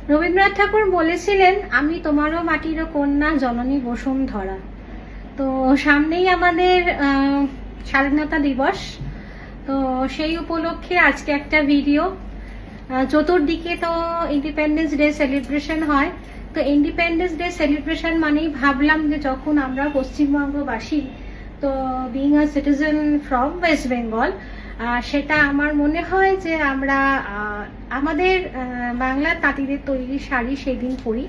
রবীন্দ্রনাথ ঠাকুর বলেছিলেন, আমি তোমারও মাটিরও কন্যা, জননী বসুন্ধরা। তো সামনেই আমাদের স্বাধীনতা দিবস। তো সেই উপলক্ষে আজকে একটা ভিডিও। চতুর্দিকে তো ইন্ডিপেন্ডেন্স ডে সেলিব্রেশন হয়। তো ইন্ডিপেন্ডেন্স ডে সেলিব্রেশন মানেই ভাবলাম যে যখন আমরা পশ্চিমবঙ্গবাসী, তো being a citizen from West Bengal, সেটা আমার মনে হয় যে আমরা আমাদের বাংলার তাঁতিদের তৈরি শাড়ি সেদিন পরি।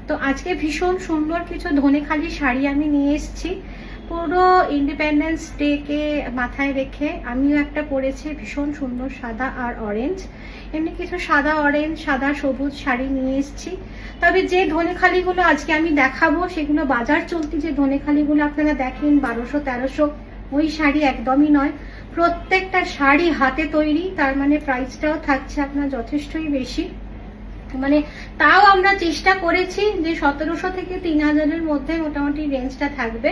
তো আজকে ভীষণ সুন্দর কিছু ধনেখালি শাড়ি আমি নিয়ে এসেছি। পুরো ইন্ডিপেন্ডেন্স ডেকে মাথায় রেখে আমিও একটা পরেছি, ভীষণ সুন্দর সাদা আর অরেঞ্জ। এমনি কিছু সাদা অরেঞ্জ, সাদা সবুজ শাড়ি নিয়ে এসেছি। তবে যে ধনেখালিগুলো আজকে আমি দেখাবো সেগুলো বাজার চলতি যে ধনেখালিগুলো আপনারা দেখেন 1200-1300, ওই শাড়ি একদমই নয়। প্রত্যেকটা শাড়ি হাতে তৈরি, তার মানে প্রাইসটাও থাকছে আপনার যথেষ্টই বেশি। মানে তাও আমরা চেষ্টা করেছি যে 1700 থেকে 3000-এর মধ্যে মোটামুটি রেঞ্জটা থাকবে।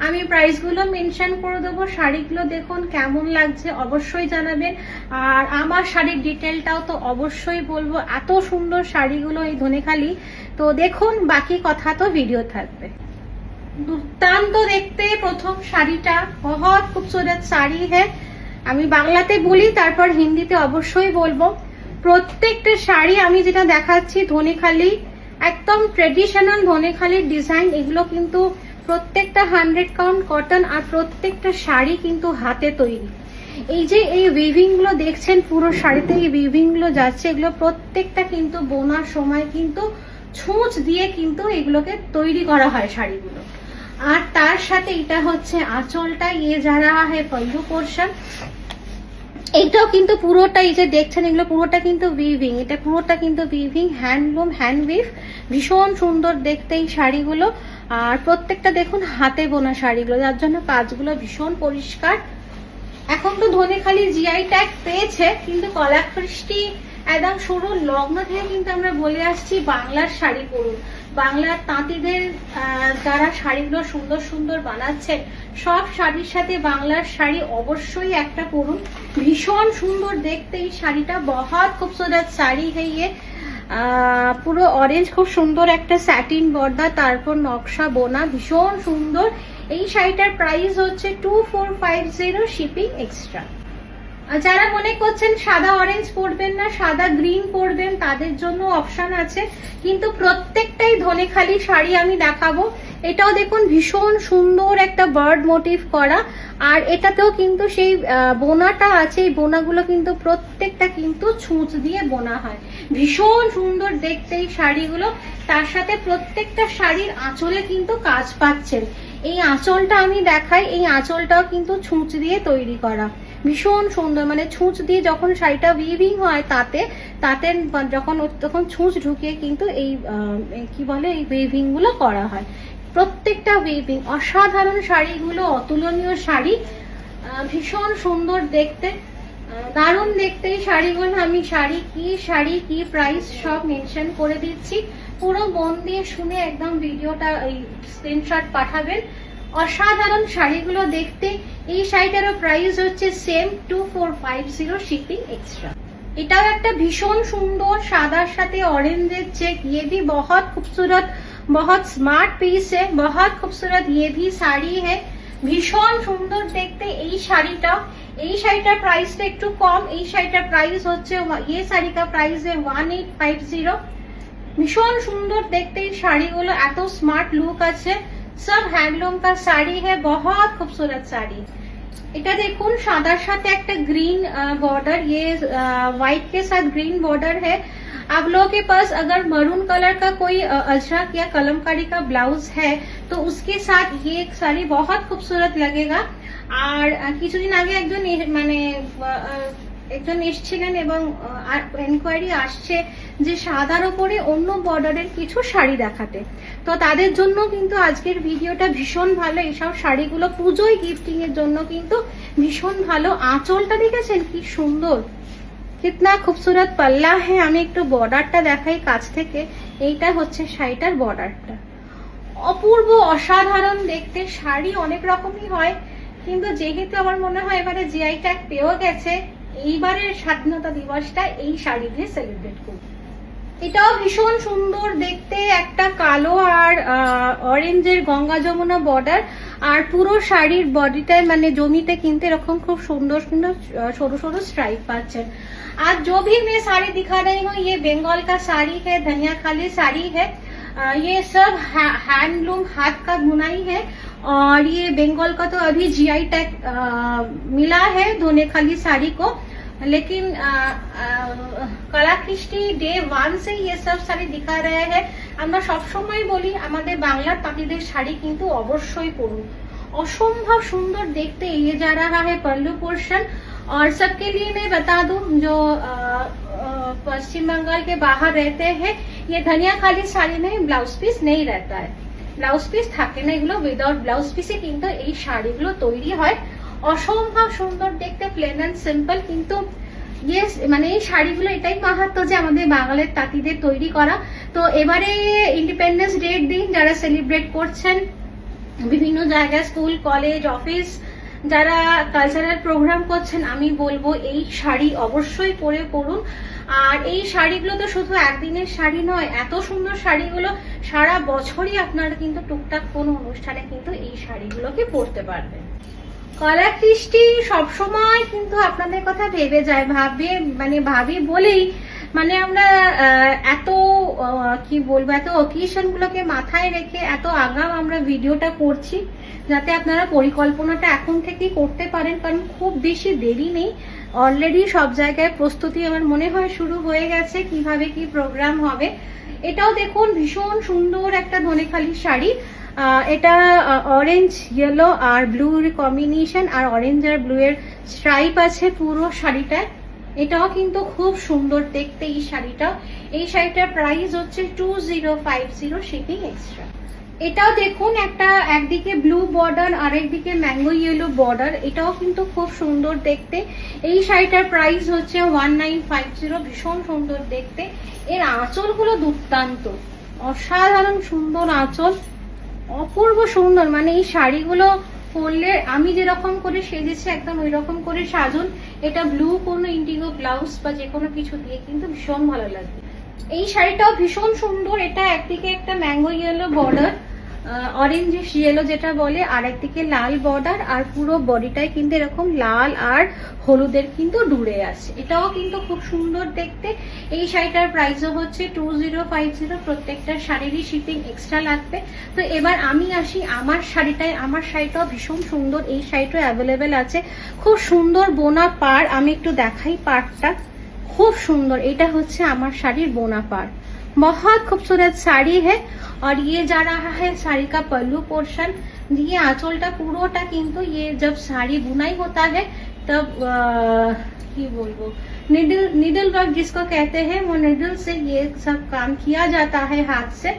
আমি প্রাইসগুলো মেনশন করে দেবো। শাড়িগুলো দেখুন কেমন লাগছে অবশ্যই জানাবেন, আর আমার শাড়ির ডিটেলটাও তো অবশ্যই বলবো। এত সুন্দর শাড়িগুলো এই ধনেখালি। তো দেখুন, বাকি কথা তো ভিডিও থাকবে। দুর্দান্ত দেখতে প্রথম শাড়িটা, বহুত খুবসুরত শাড়ি হ্যাঁ। আমি বাংলাতে বলি, তারপর হিন্দিতে অবশ্যই বলবো। প্রত্যেকটা শাড়ি আমি যেটা দেখাচ্ছি ধনেখালি, একদম ট্রেডিশনাল ধনেখালির ডিজাইন। এগুলো কিন্তু প্রত্যেকটা 100 কাউন্ট কটন, আর প্রত্যেকটা শাড়ি কিন্তু হাতে তৈরি। এই যে এই উইভিং গুলো দেখছেন পুরো শাড়িতে, এই উইভিং গুলো যাচ্ছে, এগুলো প্রত্যেকটা কিন্তু বোনার সময় কিন্তু ছুঁচ দিয়ে কিন্তু এগুলোকে তৈরি করা হয় শাড়িগুলো। আর তার সাথে এটা হচ্ছে আঁচলটা, ইয়ে যারা হয় পল্লু পোর্শন। এইটাও কিন্তু পুরোটা, এই যে দেখছেন এগুলো পুরোটা কিন্তু উইভিং, এটা পুরোটা কিন্তু উইভিং, হ্যান্ডলুম, হ্যান্ড উইভ। ভীষণ সুন্দর দেখতে এই শাড়িগুলো। আর প্রত্যেকটা দেখুন হাতে বোনা শাড়িগুলো, যার জন্য কাজগুলো ভীষণ পরিষ্কার। এখন তো ধনেখালি জিআই ট্যাগ পেয়েছে, কিন্তু কলাকৃষ্টি একদম শুরু লগ্ন থেকে কিন্তু আমরা বলে আসছি বাংলার শাড়ি পরুন। বাংলার তাঁতিদের যারা শাড়িগুলো সুন্দর সুন্দর বানাচ্ছেন, সব শাড়ির সাথে বাংলার শাড়ি অবশ্যই একটা পরুন। ভীষণ সুন্দর দেখতে এই শাড়িটা, বহুত খুবসুরত শাড়ি হইয়ে। পুরো অরেঞ্জ, খুব সুন্দর একটা স্যাটিন বর্ডা, তারপর নকশা বোনা, ভীষণ সুন্দর। এই শাড়িটার প্রাইস হচ্ছে 2450, শিপিং এক্সট্রা। যারা মনে করছেন সাদা অরেঞ্জ পরবেন না, সাদা গ্রিন পরবেন, তাদের জন্য অপশন আছে। কিন্তু প্রত্যেকটাই ধনেখালি শাড়ি আমি দেখাবো। এটাও দেখুন ভীষণ সুন্দর একটা বার্ড মোটিভ করা, আর এটাতেও কিন্তু সেই বোনাটা আছে। এই বোনাগুলো কিন্তু প্রত্যেকটা কিন্তু ছুঁচ দিয়ে বোনা হয়। ভীষণ সুন্দর দেখতে এই শাড়িগুলো। তার সাথে প্রত্যেকটা শাড়ির আঁচলে কিন্তু কাজ পাচ্ছেন। এই আঁচলটা আমি দেখাই, এই আঁচলটাও কিন্তু ছুঁচ দিয়ে তৈরি করা, ভীষণ সুন্দর। মানে ছুঁচ দিয়ে যখন শাড়িটা উইভিং হয়, তাতে তখন ছুঁচ ঢুকিয়ে কিন্তু এই কি বলে এই উইভিং গুলো করা হয়। প্রত্যেকটা উইভিং অসাধারণ শাড়িগুলো, অতুলনীয় শাড়ি, ভীষণ সুন্দর দেখতে, দারুণ দেখতে এই শাড়িগুলো। আমি শাড়ি কি প্রাইস সব মেনশন করে দিচ্ছি। পুরো মন দিয়ে শুনে একদম ভিডিওটা এই স্ক্রিনশট পাঠাবেন। অসাধারণ শাড়িগুলো দেখতে। এই শাড়িটারও প্রাইস হচ্ছে সেম 2450, শিপিং এক্সট্রা। এটাও একটা ভীষণ সুন্দর সাদার সাথে অরেঞ্জের চেক, ये भी बहुत खूबसूरत, बहुत स्मार्ट पीस है, बहुत खूबसूरत ये भी শাড়ি है। ভীষণ সুন্দর দেখতে এই শাড়িটা। এই শাড়িটার প্রাইসটা একটু কম। এই শাড়িটার প্রাইস হচ্ছে, ये শাড়ি का प्राइस है 1850। ভীষণ সুন্দর দেখতে এই শাড়িগুলো, এত স্মার্ট লুক আছে। सब हैंडलूम का साड़ी है, बहुत खूबसूरत साड़ी। এটা দেখুন সাদার সাথে একটা ग्रीन बॉर्डर, ये व्हाइट के साथ ग्रीन बॉर्डर है। आप लोगों के पास अगर मरून कलर का कोई अजरक या कलमकारी का ब्लाउज है, तो उसके साथ ये साड़ी बहुत खूबसूरत लगेगा। আর কিছুদিন আগে একজন এসেছিলেন এবং এনকোয়ারি আসছে যে সাদার উপরে অন্য বর্ডারের কিছু শাড়ি দেখাতে। তো তাদের জন্য কিন্তু আজকের ভিডিওটা ভীষণ ভালো। এইসব শাড়িগুলো পুজোয় গিফটিং এর জন্য কিন্তু ভীষণ ভালো। আঁচলটা দেখেছেন কি সুন্দর, কিতনা খুবসুরত পাল্লা হ্যাঁ। আমি একটু বর্ডারটা দেখাই কাছ থেকে। এইটা হচ্ছে শাড়িটার বর্ডারটা, অপূর্ব অসাধারণ দেখতে। শাড়ি অনেক রকমই হয়, কিন্তু যেহেতু আমার মনে হয় এবারে জিআই ট্যাগ পেয়েও গেছে, এইবারের স্বাধীনতা দিবসটা এই শাড়ি দিয়ে সেলিব্রেট করব। এটাও ভীষণ সুন্দর দেখতে, একটা কালো আর অরেঞ্জের গঙ্গা যমুনা বর্ডার, আর পুরো শাড়ির বডিটায় মানে জমিতে কিন্তু এরকম খুব সুন্দর সুন্দর সরু সরু স্ট্রাইপ পাচ্ছেন। आज जो भी मैं साड़ी दिखा रही हूँ ये बंगाल का साड़ी है, धनिया खाली साड़ी है। ये सब हैंडलूम हाथ का बुनाई है, और ये बंगाल का तो अभी जीआई टैग मिला है धोने खाली साड़ी को, लेकिन कलाकृष्टि डे 1 से ये सब শাড়ি दिखा रहे हैं। আমরা সব সময় বলি আমাদের বাংলার তাঁতিদের শাড়ি কিন্তু অবশ্যই পরুন, অসম্ভব সুন্দর দেখতে। ये जा रहा है पल्लू पोर्शन, और सबके लिए मैं बता दूं जो पश्चिम बंगाल के बाहर रहते हैं, ये धनिया खाली শাড়ি में ब्लाउज पीस नहीं रहता है, ব্লাউজ পিস থাকে না, এগুলো উইদাউট ব্লাউজ পিসে কিন্তু এই শাড়িগুলো তৈরি হয়। অসম্ভব সুন্দর দেখতে, প্লেন অ্যান্ড সিম্পল, কিন্তু ইয়েস মানে এই শাড়িগুলো এটাই মাহাত্ম্য যে আমাদের বাঙালির তাঁতিদের তৈরি করা। তো এবারে ইন্ডিপেন্ডেন্স ডের দিন যারা সেলিব্রেট করছেন বিভিন্ন জায়গায়, স্কুল কলেজ অফিস, যারা কালচারাল প্রোগ্রাম করছেন, আমি বলবো এই শাড়ি অবশ্যই পরে পরুন। আর এই শাড়িগুলো তো শুধু একদিনের শাড়ি নয়, এত সুন্দর শাড়িগুলো সারা বছরই আপনারা কিন্তু টুকটাক কোনো অনুষ্ঠানে কিন্তু এই শাড়িগুলোকে পরতে পারবেন। কলাকৃষ্টি সবসময় কিন্তু আপনাদের কথা ভেবে যায়, ভাবি বলেই মানে আমরা এত কি বলবো, এত অকেশন গুলোকে মাথায় রেখে এত আগাম আমরা ভিডিওটা করছি, যাতে আপনারা পরিকল্পনাটা এখন থেকেই করতে পারেন, কারণ খুব বেশি দেরি নেই। অলরেডি সব জায়গায় প্রস্তুতি আমার মনে হয় শুরু হয়ে গেছে, কিভাবে কি প্রোগ্রাম হবে। এটাও দেখুন ভীষণ সুন্দর একটা ধনেখালি শাড়ি, এটা অরেঞ্জ ইয়েলো আর ব্লুর কম্বিনেশন, আর অরেঞ্জ আর ব্লু এর স্ট্রাইপ আছে পুরো শাড়িটায়। এটাও কিন্তু খুব সুন্দর দেখতে এই শাড়িটা। এই শাড়িটার প্রাইস হচ্ছে 2050 শিপিং এক্সট্রা। এটাও দেখুন একটা একদিকে ব্লু বর্ডার আর একদিকে ম্যাঙ্গো ইয়েলো বর্ডার, এটাও কিন্তু খুব সুন্দর দেখতে। এই শাড়িটার প্রাইস হচ্ছে 1950, ভীষণ সুন্দর দেখতে। এর আঁচলগুলো দুর্দান্ত, অসাধারণ সুন্দর আঁচল, অপূর্ব সুন্দর। মানে এই শাড়িগুলো পরলে আমি যেরকম করে সেজেছি একদম ওই রকম করে সাজুন। এটা ব্লু কোনো ইন্ডিগো ব্লাউজ বা যে কোনো কিছু দিয়ে কিন্তু ভীষণ ভালো লাগবে। এই শাড়িটাও ভীষণ সুন্দর, এটা একদিকে একটা mango yellow border, orange yellow যেটা বলে, আর একদিকে লাল বর্ডার, আর পুরো বডিটায় কিন্তু এরকম লাল আর হলুদের কিন্তু ডুরে আছে। এটাও কিন্তু খুব সুন্দর দেখতে। এই শাড়িটার প্রাইসও হচ্ছে 2050, প্রত্যেকটা শাড়িরই শিপিং এক্সট্রা লাগবে। তো এবার আমি আসি আমার শাড়িটায়। আমার শাড়িটাও ভীষণ সুন্দর, এই শাড়িটাও অ্যাভেলেবেল আছে। খুব সুন্দর বোনা পাড়, আমি একটু দেখাই পাড়টা, খুব সুন্দর। এটা হচ্ছে আমার শাড়ির বোনা পাড়, बहुत खूबसूरत साड़ी है। और ये जा रहा है साड़ी का पल्लू पोर्शन, ये आंचलटा पुरोटा किंतु ये जब साड़ी बुनाई होता है तब की बोलबो निडल वर्क जिसको कहते हैं, वो निडल से ये सब काम किया जाता है हाथ से।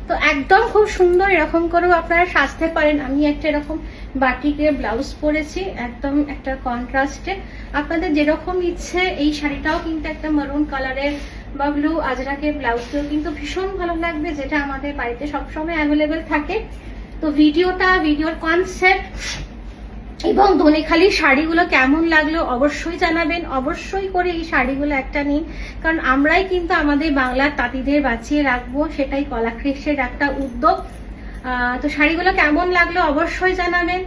তো একদম খুব সুন্দর, এরকম করেও আপনারা সাজতে পারেন। আমি একটা এরকম বাটিকের ব্লাউজ পরেছি, একদম একটা কন্ট্রাস্টে। আপনাদের যেরকম ইচ্ছে, এই শাড়িটাও কিন্তু একটা মারুন কালারের বা ব্লু আজরাকের ব্লাউজটাও কিন্তু ভীষণ ভালো লাগবে, যেটা আমাদের বাড়িতে সবসময় অ্যাভেলেবেল থাকে। তো ভিডিওর কনসেপ্ট এবং ধনেখালি শাড়িগুলো কেমন লাগলো অবশ্যই জানাবেন। অবশ্যই করে এই শাড়িগুলো একটা নিন, কারণ আমরাই কিন্তু আমাদের বাংলার তাঁতিদের বাঁচিয়ে রাখবো, সেটাই কলাকৃষ্টির একটা উদ্যোগ। তো শাড়িগুলো কেমন লাগলো অবশ্যই জানাবেন।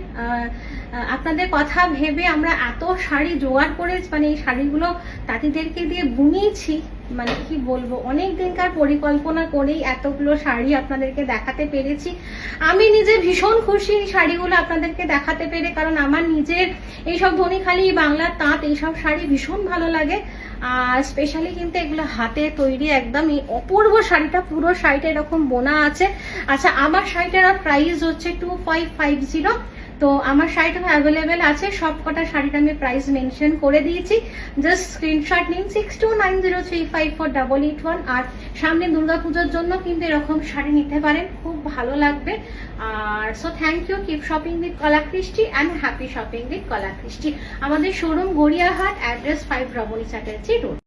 আপনাদের কথা ভেবে আমরা এত শাড়ি জোগাড় করে, মানে এই শাড়িগুলো তাঁতিদেরকে দিয়ে বুনিয়েছি, মানে কি বলবো, অনেক দিনকার পরিকল্পনা করেই এতগুলো শাড়ি আপনাদেরকে দেখাতে পেরেছি। আমি নিজে ভীষণ খুশি এই শাড়িগুলো আপনাদেরকে দেখাতে পেরে, কারণ আমার নিজের এইসব ধনেখালি বাংলার তাঁত এইসব শাড়ি ভীষণ ভালো লাগে। আর স্পেশালি কিন্তু এগুলো হাতে তৈরি, একদম এই অপূর্ব শাড়িটা, পুরো শাড়িটা এরকম বোনা আছে। আচ্ছা, আমার শাড়িটার প্রাইস হচ্ছে 2550। তো আমার শাড়িটা অ্যাভেলেবেল আছে, সব কটা শাড়িটা আমি প্রাইস মেনশন করে দিয়েছি। জাস্ট স্ক্রিনশট নিন 6290354881। আর সামনে দুর্গাপুজোর জন্য কিন্তু এরকম শাড়ি নিতে পারেন, খুব ভালো লাগবে। আর so thank you, keep shopping with Kalakrishti and happy shopping with Kalakrishti. আমাদের শোরুম গড়িয়াহাট, অ্যাড্রেস 5 রমণী চ্যাটার্জি রোড।